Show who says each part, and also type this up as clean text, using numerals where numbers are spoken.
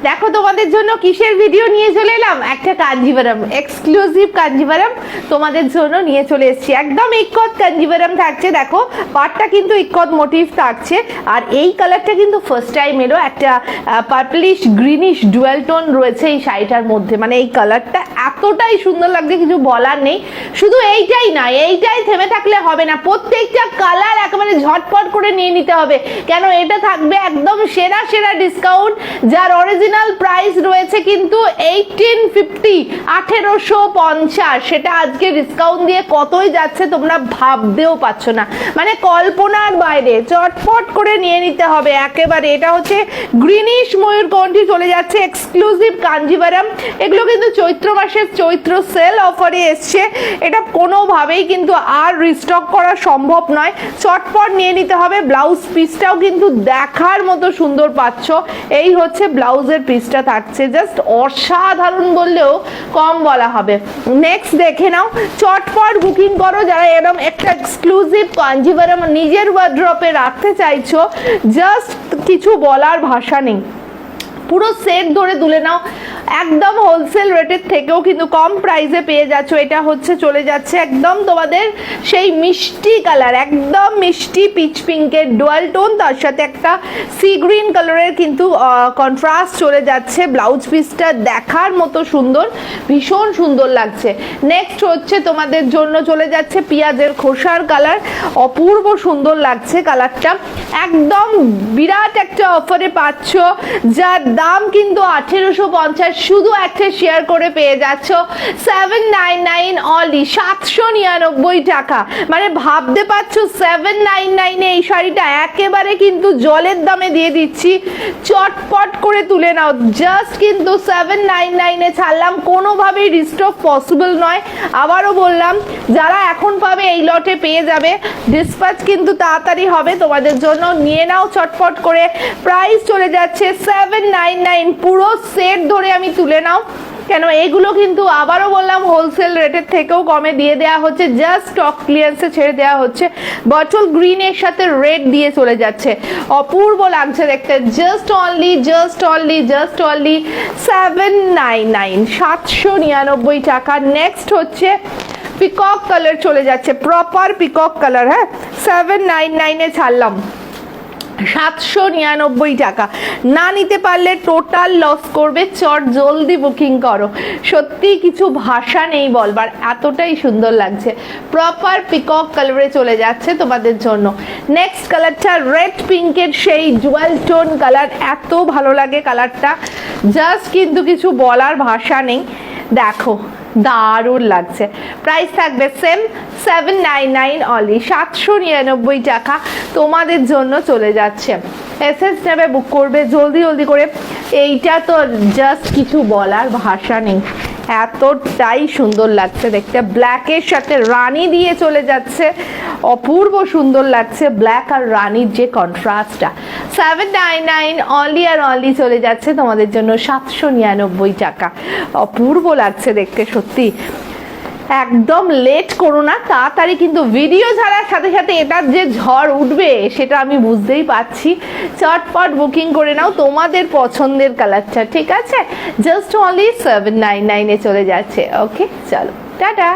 Speaker 1: দেখো তোমাদের জন্য কিসের ভিডিও নিয়ে চলে এলাম, একটা কাঞ্জিভারাম এক্সক্লুসিভ কাঞ্জিভারাম তোমাদের জন্য নিয়ে চলে এসেছি। একদম ইক্কত কাঞ্জিভারাম থাকছে, দেখো পাটটা কিন্তু ইক্কত মোটিভ থাকছে। আর এই কালারটা কিন্তু ফার্স্ট টাইম এলো, একটা পার্পলিশ গ্রিনিশ ডুয়াল টোন রয়েছে এই শাড়িটার মধ্যে। মানে এই কালারটা এতটাই সুন্দর লাগছে, কিছু বলার নেই। শুধু এইটাই না, এইটাই থেমে থাকলে হবে না, প্রত্যেকটা কালার একেবারে ঝটপট করে নিয়ে নিতে হবে, কেন এটা থাকবে একদম সেরা সেরা ডিসকাউন্ট, যার অরিজিনাল প্রাইস রয়েছে কিন্তু 1850 1850, সেটা আজকে ডিসকাউন্ট দিয়ে কতই যাচ্ছে তোমরা ভাবতেও পারছো না, মানে কল্পনার বাইরে। চটপট করে নিয়ে নিতে হবে একেবারে। এটা হচ্ছে গ্রিনিশ ময়ূরকণ্ঠী চলে যাচ্ছে এক্সক্লুসিভ কাঞ্জিভারাম। এগুলো কিন্তু চৈত্র মাসের চৈত্র সেল অফারে এসছে, এটা কোনোভাবেই কিন্তু আর রিস্টক করা সম্ভব নয়, চটপট নিয়ে নিতে হবে। ব্লাউজ পিসটাও কিন্তু দেখার মতো সুন্দর পাচ্ছ, এই হচ্ছে ব্লাউজের পিসটা থাকছে, জাস্ট অসাধারণ বললেও কম বলা হবে। নেক্সট দেখে নাও, চটপট বুকিং করো যারা এরকম একটা এক্সক্লুসিভ কাঞ্জিভারাম নিজের ওয়ার্ড্রপে রাখতে চাইছো, জাস্ট কিছু বলার ভাষা নেই। পুরো সেট ধরে তুলে নাও, একদম হোলসেল রেটের থেকেও কিন্তু কম প্রাইসে পেয়ে যাচ্ছ। এটা হচ্ছে চলে যাচ্ছে একদম তোমাদের সেই মিষ্টি কালার, একদম মিষ্টি পিচ পিঙ্কের ডুয়াল টোন, তার সাথে একটা সি গ্রিন কালারের কিন্তু কন্ট্রাস্ট চলে যাচ্ছে। ব্লাউজ পিসটা দেখার মতো সুন্দর, ভীষণ সুন্দর লাগছে। নেক্সট হচ্ছে তোমাদের জন্য চলে যাচ্ছে পেঁয়াজের খোসার কালার, অপূর্ব সুন্দর লাগছে কালারটা, একদম বিরাট একটা অফারে পাচ্ছ, যার দাম কিন্তু 1850, শুধু একটা শেয়ার করে পেয়ে যাচ্ছ 799 অনলি, 799 টাকা। মানে ভাবতে পারছো 799 এই শাড়িটা একেবারে কিন্তু জলের দামে দিয়ে দিচ্ছি, চটপট করে তুলে নাও। জাস্ট কিন্তু 799 ছাড়লাম, কোনোভাবেই রিস্টক পসিবল নয়। আবারও বললাম, যারা এখন পাবে এই লটে পেয়ে যাবে, ডিসপ্যাচ কিন্তু তাড়াতাড়ি হবে তোমাদের জন্য, নিয়ে নাও চটপট করে। প্রাইস চলে যাচ্ছে 799, পুরো সেট ধরে আমি তুলে নাও, কেন এগুলো কিন্তু আবারও বললাম হোলসেল রেটের থেকেও কমে দিয়ে দেওয়া হচ্ছে, জাস্ট স্টক ক্লিয়ারেন্সে ছেড়ে দেওয়া হচ্ছে। বটল গ্রিনের সাথে রেড দিয়ে চলে যাচ্ছে, অপূর্ব লাগছে দেখতে। জাস্ট অনলি 799, 799 টাকা। নেক্সট হচ্ছে পিকক কালার চলে যাচ্ছে, প্রপার পিকক কালার, হ্যাঁ 799 ছাড়লাম, 799 টাকা। না নিতে পারলে টোটাল লস করবে, চট জলদি বুকিং করো। সত্যি কিছু ভাষা নেই বলবার, এতটাই সুন্দর লাগছে। প্রপার পিকক কালারে চলে যাচ্ছে তোমাদের জন্য। নেক্সট কালারটা রেড পিঙ্কের সেই জুয়েল টোন কালার, এত ভালো লাগে কালারটা, জাস্ট কিন্তু কিছু বলার ভাষা নেই। দেখো দারুণ লাগছে। প্রাইস থাকবে সেম 799 অনলি, 799 টাকা তোমাদের জন্য চলে যাচ্ছে। এসএস নেবে, বুক করবে জলদি জলদি করে। এইটা তো জাস্ট কিছু বলার ভাষা নেই, এতটাই সুন্দর লাগছে দেখতে। ব্ল্যাকের সাথে রানী দিয়ে চলে যাচ্ছে, অপূর্ব সুন্দর লাগছে ব্ল্যাক আর রানীর যে কন্ট্রাস্টটা। 799 অনলি আর অনলি চলে যাচ্ছে তোমাদের জন্য 799 টাকা। অপূর্ব লাগছে দেখতে সত্যি, একদম লেট করো না, তাড়াতাড়ি কিন্তু ভিডিও ছাড়ার সাথে সাথে এটার যে ঝড় উঠবে সেটা আমি বুঝতেই পারছি। চটপট বুকিং করে নাও তোমাদের পছন্দের কালারটা, ঠিক আছে? জাস্ট অনলি 799 চলে যাচ্ছে। ওকে, চলো টাটা।